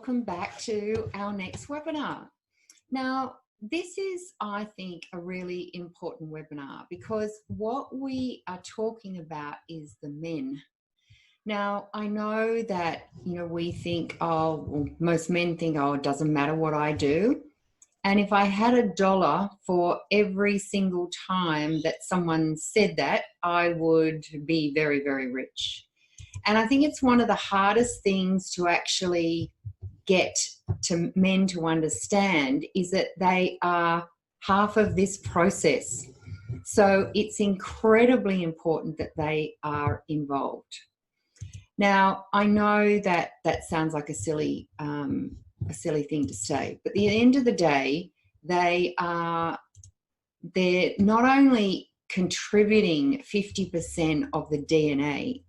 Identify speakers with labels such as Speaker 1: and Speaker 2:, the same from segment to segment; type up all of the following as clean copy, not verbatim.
Speaker 1: welcome back to our next webinar. Now, this is, I think, a really important webinar because what we are talking about is the men. Now, I know that, we think, well, most men think, it doesn't matter what I do. And if I had $1 for every single time that someone said that, I would be very, very rich. And I think it's one of the hardest things to actually get to men to understand is that they are half of this process. So it's incredibly important that they are involved. Now, I know that that sounds like a silly thing to say, but at the end of the day, they're not only contributing 50% of the DNA,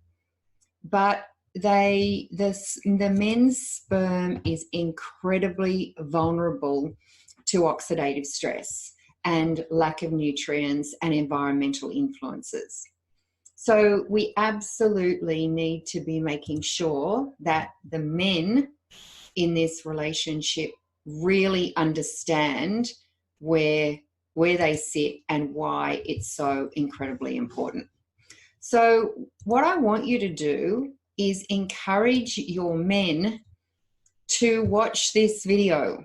Speaker 1: but the men's sperm is incredibly vulnerable to oxidative stress and lack of nutrients and environmental influences. So we absolutely need to be making sure that the men in this relationship really understand where they sit and why it's so incredibly important. So what I want you to do is encourage your men to watch this video,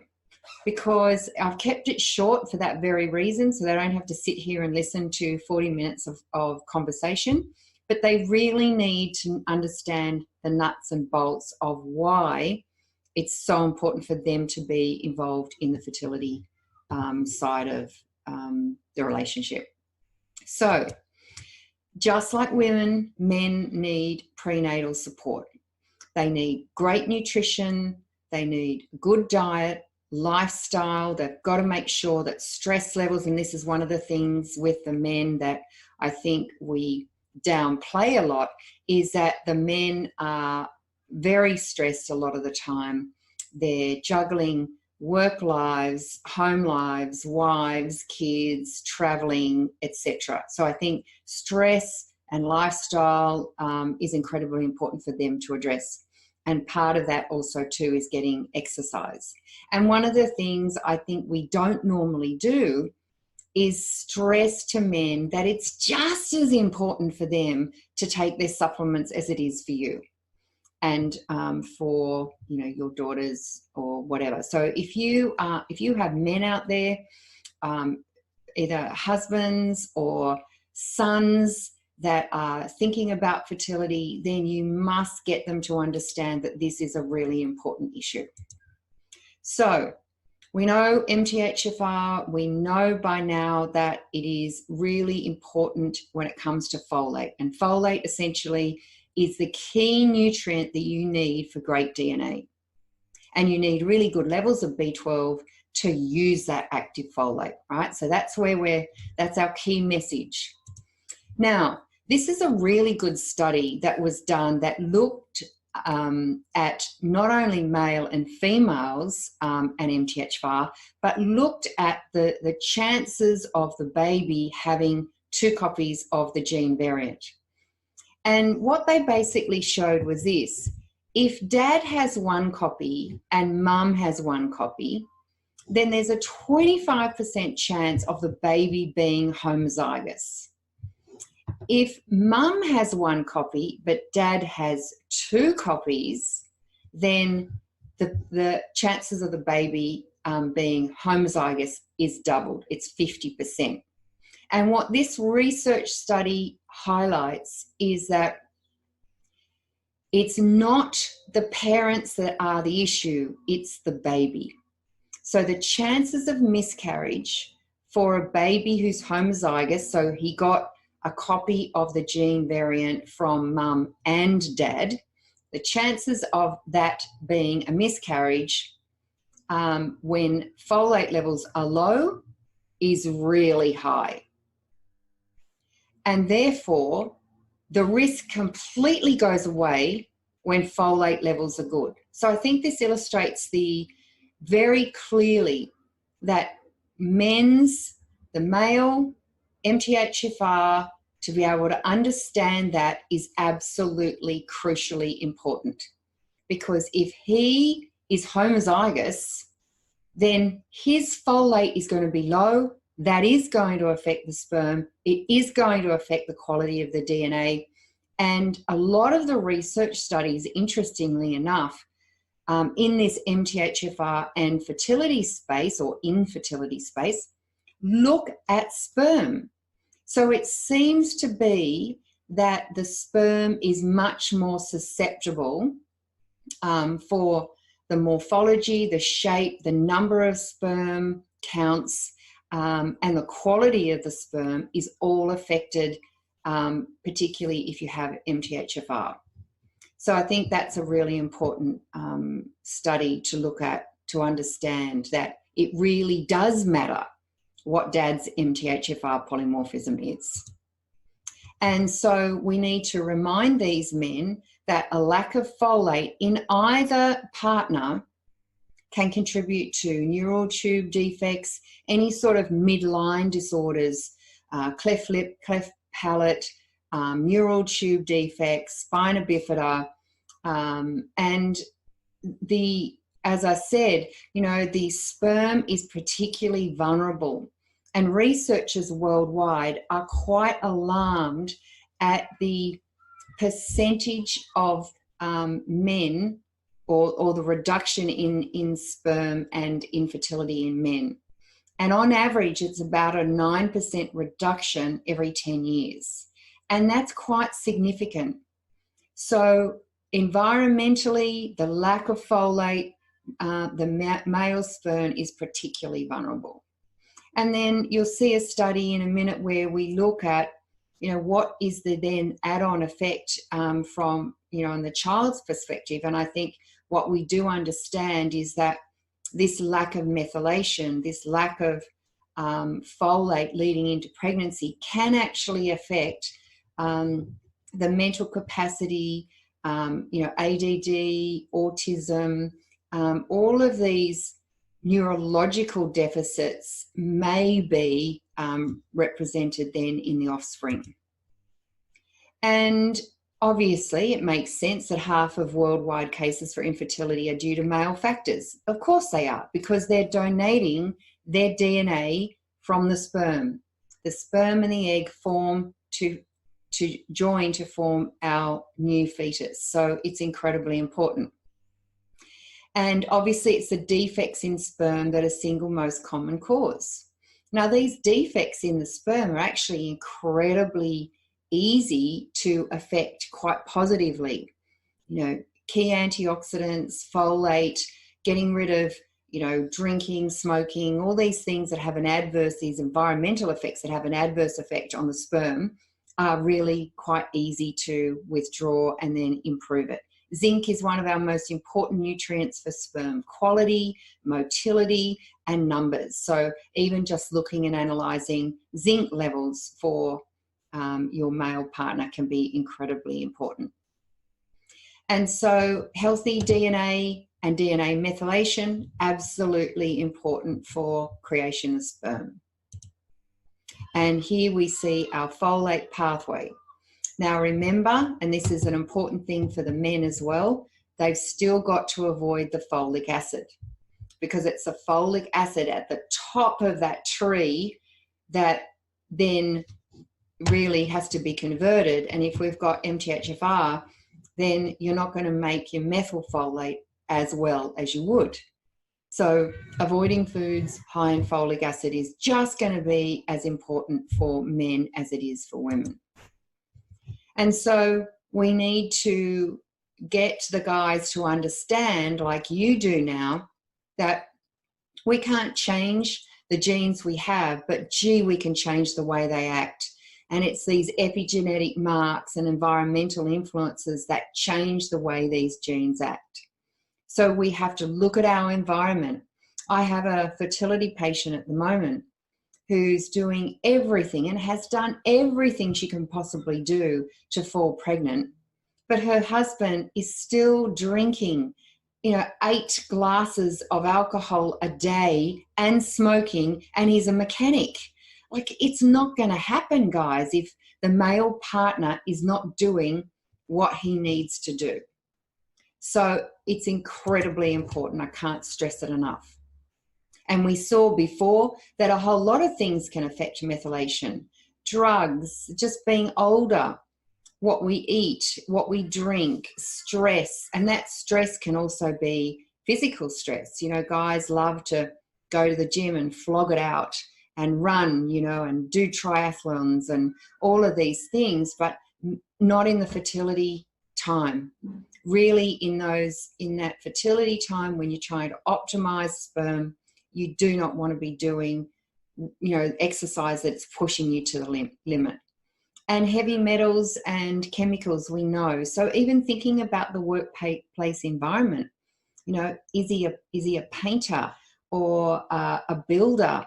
Speaker 1: because I've kept it short for that very reason, so they don't have to sit here and listen to 40 minutes of conversation, but they really need to understand the nuts and bolts of why it's so important for them to be involved in the fertility side of the relationship. So, just like women, men need prenatal support. They need great nutrition, they need good diet, lifestyle. They've got to make sure that stress levels, and this is one of the things with the men that I think we downplay a lot, is that the men are very stressed a lot of the time. They're juggling work lives, home lives, wives, kids, traveling, etc. So I think stress and lifestyle is incredibly important for them to address. And part of that also too is getting exercise. And one of the things I think we don't normally do is stress to men that it's just as important for them to take their supplements as it is for you and for your daughters or whatever. So if you have men out there, either husbands or sons that are thinking about fertility, then you must get them to understand that this is a really important issue. So we know MTHFR, we know by now that it is really important when it comes to folate. And folate essentially is the key nutrient that you need for great DNA. And you need really good levels of B12 to use that active folate, right? So that's that's our key message. Now, this is a really good study that was done that looked at not only male and females and MTHFR, but looked at the chances of the baby having 2 copies of the gene variant. And what they basically showed was this: if dad has 1 copy and mum has 1 copy, then there's a 25% chance of the baby being homozygous. If mum has 1 copy but dad has 2 copies, then the chances of the baby being homozygous is doubled. It's 50%. And what this research study highlights is that it's not the parents that are the issue, it's the baby. So the chances of miscarriage for a baby who's homozygous, so he got a copy of the gene variant from mum and dad, the chances of that being a miscarriage when folate levels are low is really high. And therefore, the risk completely goes away when folate levels are good. So I think this illustrates very clearly that the male MTHFR, to be able to understand that is absolutely crucially important. Because if he is homozygous, then his folate is going to be low. That is going to affect the sperm. It is going to affect the quality of the DNA. And a lot of the research studies, interestingly enough, in this MTHFR and fertility space or infertility space, look at sperm. So it seems to be that the sperm is much more susceptible for the morphology, the shape, the number of sperm counts, and the quality of the sperm is all affected, particularly if you have MTHFR. So I think that's a really important study to look at, to understand that it really does matter what dad's MTHFR polymorphism is. And so we need to remind these men that a lack of folate in either partner can contribute to neural tube defects, any sort of midline disorders, cleft lip, cleft palate, neural tube defects, spina bifida, and as I said, you know, the sperm is particularly vulnerable, and researchers worldwide are quite alarmed at the percentage of men or the reduction in sperm and infertility in men. And on average, it's about a 9% reduction every 10 years. And that's quite significant. So environmentally, the lack of folate, the male sperm is particularly vulnerable. And then you'll see a study in a minute where we look at, you know, what is the then add-on effect from, you know, on the child's perspective. And I think what we do understand is that this lack of methylation, this lack of folate leading into pregnancy can actually affect the mental capacity, you know, ADD, autism, all of these neurological deficits may be represented then in the offspring. And obviously it makes sense that half of worldwide cases for infertility are due to male factors. Of course they are, because they're donating their DNA from the sperm. The sperm and the egg form to join to form our new fetus. So it's incredibly important. And obviously it's the defects in sperm that are single most common cause. Now, these defects in the sperm are actually incredibly easy to affect quite positively. You know, key antioxidants, folate, getting rid of, you know, drinking, smoking, all these things that have an adverse, these environmental effects that have an adverse effect on the sperm are really quite easy to withdraw and then improve it. Zinc is one of our most important nutrients for sperm quality, motility, and numbers. So even just looking and analysing zinc levels for your male partner can be incredibly important. And so healthy DNA and DNA methylation, absolutely important for creation of sperm. And here we see our folate pathway. Now remember, and this is an important thing for the men as well, they've still got to avoid the folic acid, because it's the folic acid at the top of that tree that then really has to be converted. And if we've got MTHFR, then you're not going to make your methylfolate as well as you would. So avoiding foods high in folic acid is just going to be as important for men as it is for women. And so we need to get the guys to understand, like you do now, that we can't change the genes we have, but gee, we can change the way they act. And it's these epigenetic marks and environmental influences that change the way these genes act. So we have to look at our environment. I have a fertility patient at the moment who's doing everything and has done everything she can possibly do to fall pregnant. But her husband is still drinking, you know, 8 glasses of alcohol a day and smoking, and he's a mechanic. Like, it's not going to happen, guys, if the male partner is not doing what he needs to do. So it's incredibly important. I can't stress it enough. And we saw before that a whole lot of things can affect methylation. Drugs, just being older, what we eat, what we drink, stress. And that stress can also be physical stress. You know, guys love to go to the gym and flog it out and run, you know, and do triathlons and all of these things, but not in the fertility time. Really in that fertility time when you're trying to optimize sperm, you do not want to be doing, you know, exercise that's pushing you to the limit. And heavy metals and chemicals, we know. So even thinking about the workplace environment, you know, is he a painter or a builder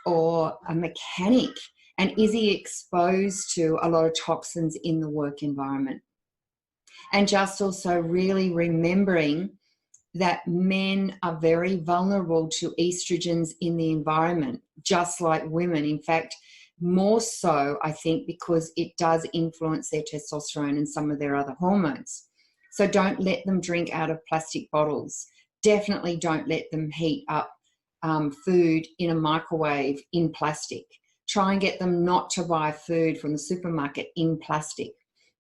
Speaker 1: or a mechanic? And is he exposed to a lot of toxins in the work environment? And just also really remembering that men are very vulnerable to estrogens in the environment, just like women. In fact, more so, I think, because it does influence their testosterone and some of their other hormones. So don't let them drink out of plastic bottles. Definitely don't let them heat up food in a microwave in plastic. Try and get them not to buy food from the supermarket in plastic.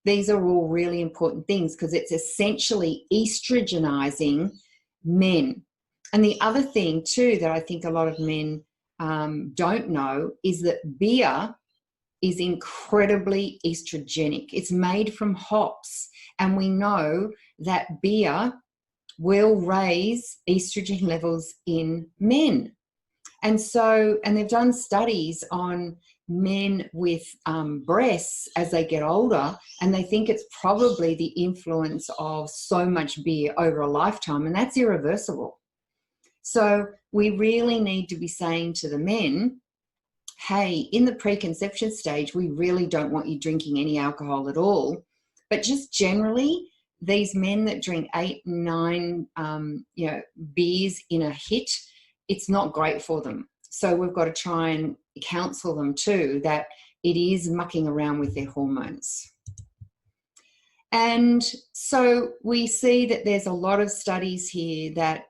Speaker 1: These are all really important things because it's essentially estrogenizing men. And the other thing too that I think a lot of men don't know is that beer is incredibly estrogenic. It's made from hops, and we know that beer will raise estrogen levels in men. And so, and they've done studies on men with breasts as they get older, and they think it's probably the influence of so much beer over a lifetime, and that's irreversible. So we really need to be saying to the men, hey, in the preconception stage, we really don't want you drinking any alcohol at all. But just generally, these men that drink 8, 9, beers in a hit, it's not great for them. So we've got to try and counsel them too that it is mucking around with their hormones. And so we see that there's a lot of studies here that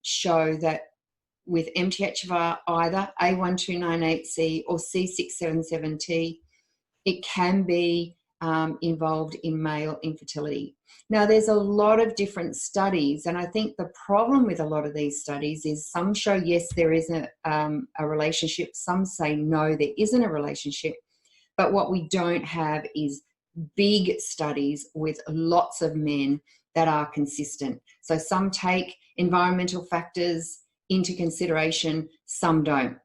Speaker 1: show that with MTHFR, either A1298C or C677T, it can be involved in male infertility. Now, there's a lot of different studies, and I think the problem with a lot of these studies is some show, yes, there is a relationship. Some say, no, there isn't a relationship. But what we don't have is big studies with lots of men that are consistent. So some take environmental factors into consideration, some don't.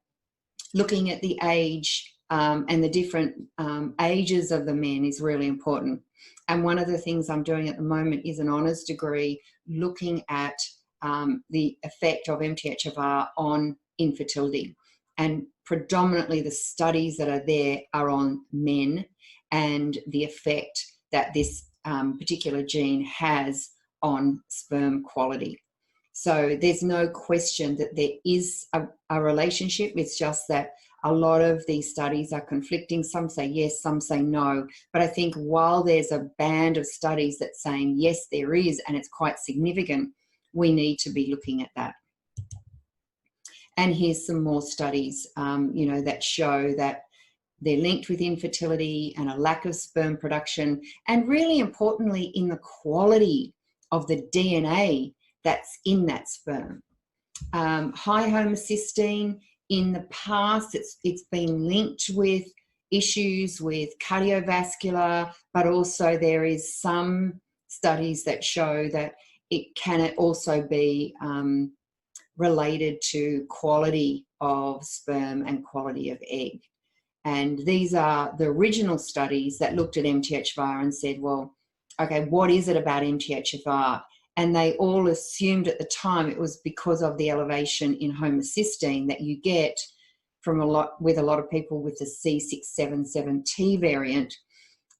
Speaker 1: Looking at the age and the different ages of the men is really important. And one of the things I'm doing at the moment is an honours degree looking at the effect of MTHFR on infertility. And predominantly the studies that are there are on men and the effect that this particular gene has on sperm quality. So there's no question that there is a relationship. It's just that a lot of these studies are conflicting. Some say yes, some say no. But I think while there's a band of studies that's saying yes, there is, and it's quite significant, we need to be looking at that. And here's some more studies, that show that they're linked with infertility and a lack of sperm production, and really importantly, in the quality of the DNA that's in that sperm. High homocysteine, in the past, it's been linked with issues with cardiovascular, but also there is some studies that show that it can also be related to quality of sperm and quality of egg. And these are the original studies that looked at MTHFR and said, well, okay, what is it about MTHFR? And they all assumed at the time it was because of the elevation in homocysteine that you get from a lot of people with the C677T variant.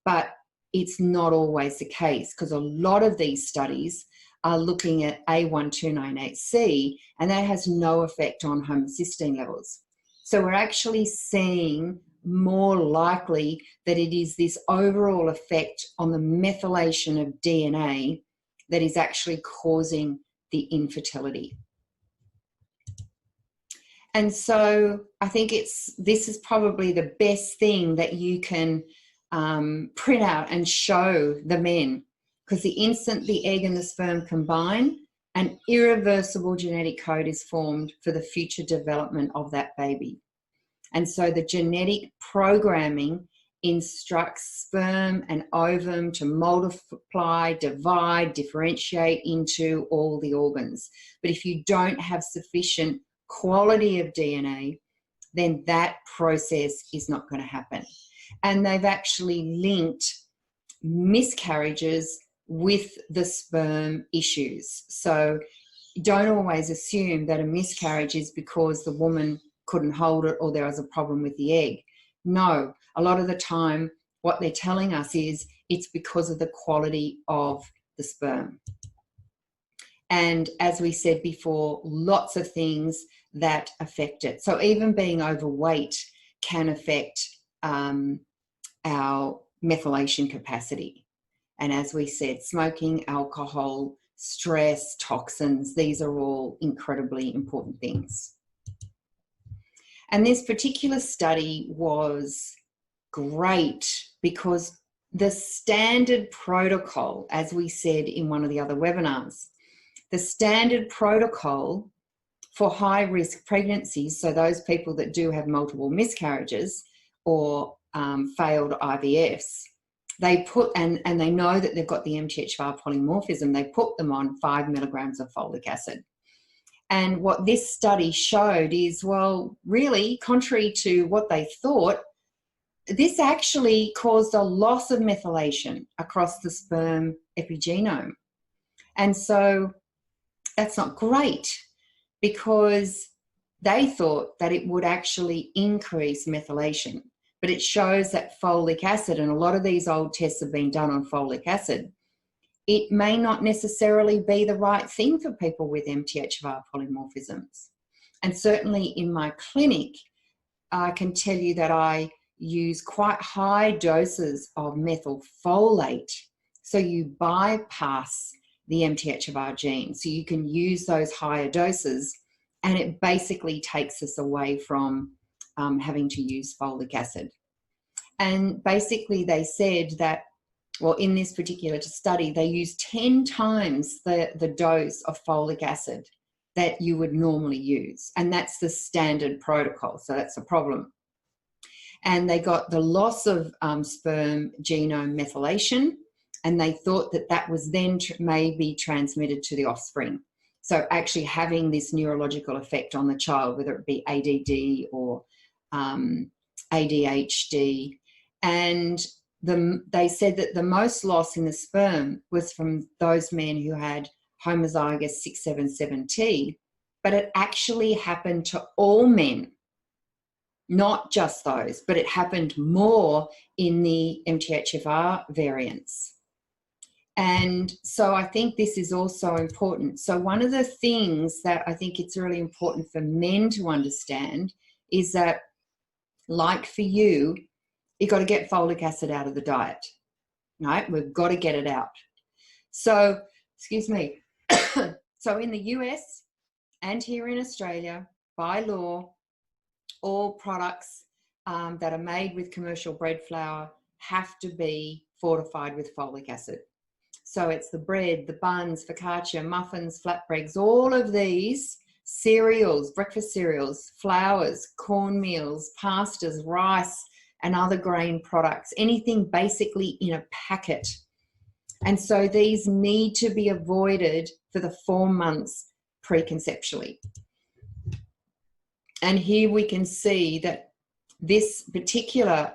Speaker 1: But it's not always the case, because a lot of these studies are looking at A1298C, and that has no effect on homocysteine levels. So we're actually seeing more likely that it is this overall effect on the methylation of DNA that is actually causing the infertility. And so I think this is probably the best thing that you can print out and show the men, because the instant the egg and the sperm combine, an irreversible genetic code is formed for the future development of that baby. And so the genetic programming instructs sperm and ovum to multiply, divide, differentiate into all the organs. But if you don't have sufficient quality of DNA, then that process is not going to happen. And they've actually linked miscarriages with the sperm issues. So don't always assume that a miscarriage is because the woman couldn't hold it or there was a problem with the egg. No, a lot of the time what they're telling us is it's because of the quality of the sperm. And as we said before, lots of things that affect it. So even being overweight can affect our methylation capacity. And as we said, smoking, alcohol, stress, toxins, these are all incredibly important things. And this particular study was great because the standard protocol, as we said in one of the other webinars, the standard protocol for high-risk pregnancies, so those people that do have multiple miscarriages or failed IVFs, they put, and they know that they've got the MTHFR polymorphism, they put them on 5 milligrams of folic acid. And what this study showed is, well, really, contrary to what they thought, this actually caused a loss of methylation across the sperm epigenome. And so that's not great, because they thought that it would actually increase methylation. But it shows that folic acid, and a lot of these old tests have been done on folic acid, it may not necessarily be the right thing for people with MTHFR polymorphisms. And certainly in my clinic, I can tell you that I use quite high doses of methylfolate. So you bypass the MTHFR gene. So you can use those higher doses, and it basically takes us away from having to use folic acid. And basically they said that, well, in this particular study, they used 10 times the dose of folic acid that you would normally use. And that's the standard protocol. So that's a problem. And they got the loss of sperm genome methylation, and they thought that that was then maybe transmitted to the offspring. So actually having this neurological effect on the child, whether it be ADD or ADHD. And they said that the most loss in the sperm was from those men who had homozygous 677T, but it actually happened to all men, not just those, but it happened more in the MTHFR variants. And so I think this is also important. So one of the things that I think it's really important for men to understand is that, like for you, you've got to get folic acid out of the diet, right? We've got to get it out. So, excuse me. So in the US and here in Australia, by law, all products that are made with commercial bread flour have to be fortified with folic acid. So it's the bread, the buns, focaccia, muffins, flatbreads, all of these cereals, breakfast cereals, flours, cornmeals, pastas, rice, and other grain products, anything basically in a packet. And so these need to be avoided for the 4 months preconceptually. And here we can see that this particular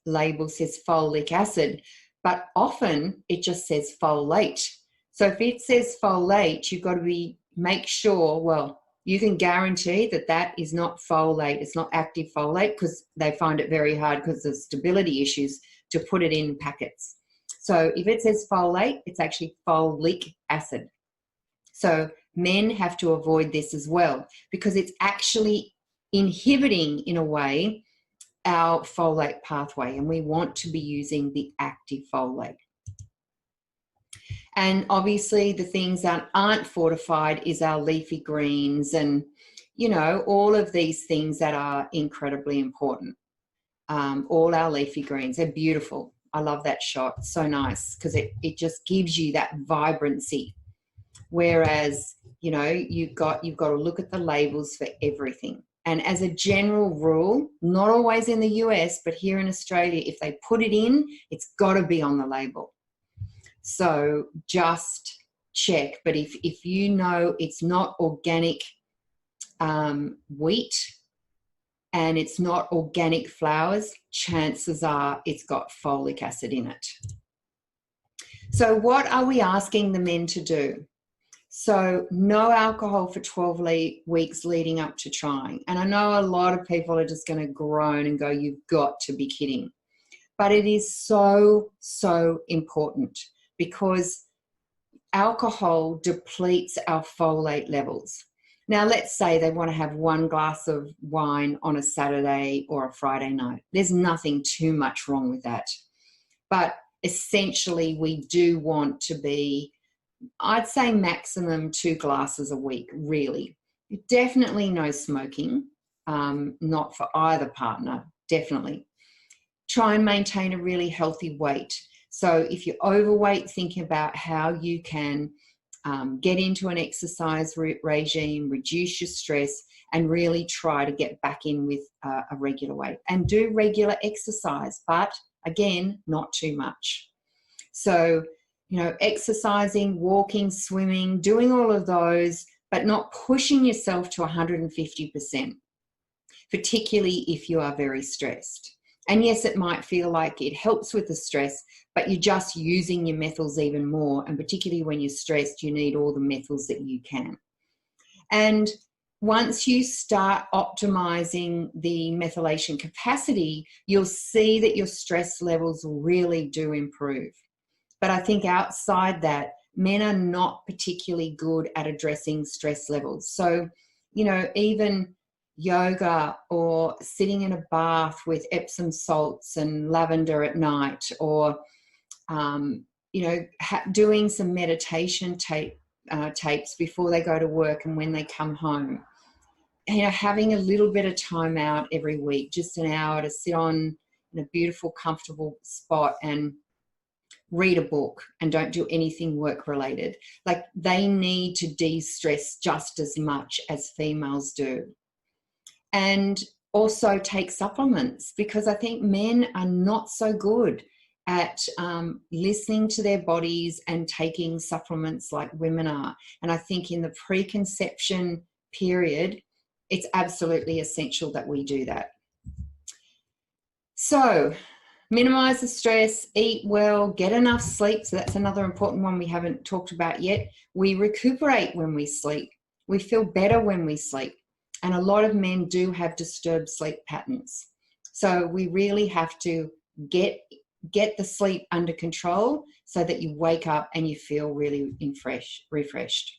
Speaker 1: label says folic acid, but often it just says folate. So if it says folate, you've got to make sure, well, you can guarantee that that is not folate, it's not active folate, because they find it very hard because of stability issues to put it in packets. So if it says folate, it's actually folic acid. So men have to avoid this as well, because it's actually inhibiting, in a way, our folate pathway, and we want to be using the active folate. And obviously the things that aren't fortified is our leafy greens and, you know, all of these things that are incredibly important. All our leafy greens, they're beautiful. I love that shot. So nice because it just gives you that vibrancy. Whereas, you know, you've got to look at the labels for everything. And as a general rule, not always in the US, but here in Australia, if they put it in, it's got to be on the label. So just check. But if you know it's not organic wheat and it's not organic flours, chances are it's got folic acid in it. So what are we asking the men to do? So no alcohol for 12 weeks leading up to trying. And I know a lot of people are just going to groan and go, you've got to be kidding. But it is so, so important because alcohol depletes our folate levels. Now, let's say they want to have one glass of wine on a Saturday or a Friday night. There's nothing too much wrong with that. But essentially, we do want to be, I'd say maximum 2 glasses a week, really. Definitely no smoking, not for either partner, definitely. Try and maintain a really healthy weight. So if you're overweight, think about how you can get into an exercise regime, reduce your stress, and really try to get back in with a regular weight. And do regular exercise, but again, not too much. So, you know, exercising, walking, swimming, doing all of those, but not pushing yourself to 150%, particularly if you are very stressed. And yes, it might feel like it helps with the stress, but you're just using your methyls even more. And particularly when you're stressed, you need all the methyls that you can. And once you start optimizing the methylation capacity, you'll see that your stress levels really do improve. But I think outside that, men are not particularly good at addressing stress levels. So, you know, even yoga or sitting in a bath with Epsom salts and lavender at night, or, you know, doing some meditation tapes before they go to work and when they come home. You know, having a little bit of time out every week, just an hour to sit on in a beautiful, comfortable spot and read a book and don't do anything work related. Like, they need to de-stress just as much as females do. And also take supplements, because I think men are not so good at listening to their bodies and taking supplements like women are. And I think in the preconception period, it's absolutely essential that we do that. So, minimize the stress, eat well, get enough sleep. So that's another important one we haven't talked about yet. We recuperate when we sleep. We feel better when we sleep. And a lot of men do have disturbed sleep patterns. So we really have to get the sleep under control so that you wake up and you feel really refreshed,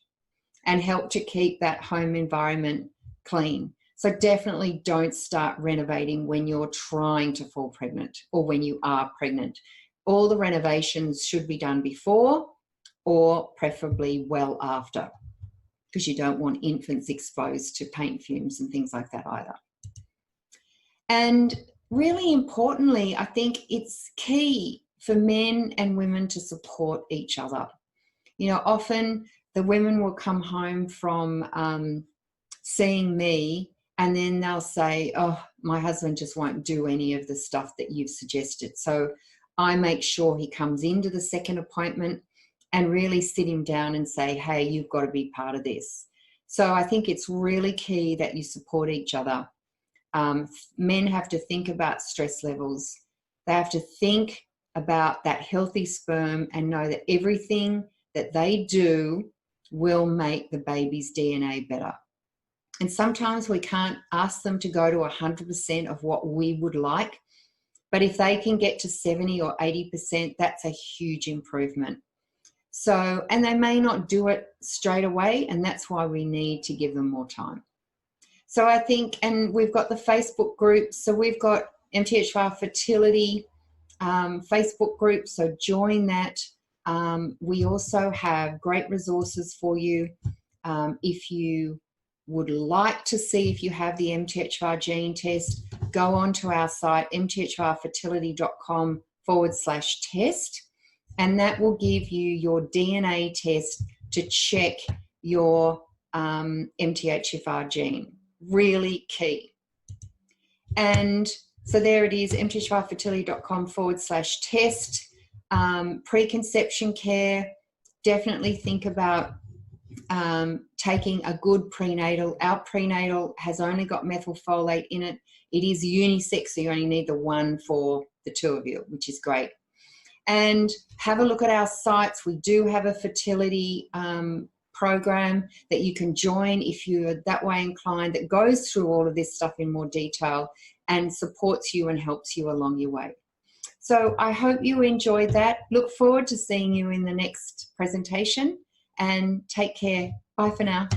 Speaker 1: and help to keep that home environment clean. So definitely don't start renovating when you're trying to fall pregnant or when you are pregnant. All the renovations should be done before, or preferably well after, because you don't want infants exposed to paint fumes and things like that either. And really importantly, I think it's key for men and women to support each other. You know, often the women will come home from seeing me, and then they'll say, oh, my husband just won't do any of the stuff that you've suggested. So I make sure he comes into the second appointment and really sit him down and say, hey, you've got to be part of this. So I think it's really key that you support each other. Men have to think about stress levels. They have to think about that healthy sperm and know that everything that they do will make the baby's DNA better. And sometimes we can't ask them to go to 100% of what we would like, but if they can get to 70 or 80%, that's a huge improvement. So, and they may not do it straight away, and that's why we need to give them more time. So I think, and we've got the Facebook group. So we've got MTHR Fertility Facebook group. So join that. We also have great resources for you. If you would like to see if you have the MTHFR gene test, go onto our site, mthfrfertility.com/test, and that will give you your DNA test to check your MTHFR gene. Really key. And so there it is, mthfrfertility.com/test. Preconception care, definitely think about taking a good prenatal. Our prenatal has only got methylfolate in it. It is unisex, so you only need the one for the two of you, which is great. And have a look at our sites. We do have a fertility program that you can join if you're that way inclined, that goes through all of this stuff in more detail and supports you and helps you along your way. So I hope you enjoyed that. Look forward to seeing you in the next presentation, and take care. Bye for now.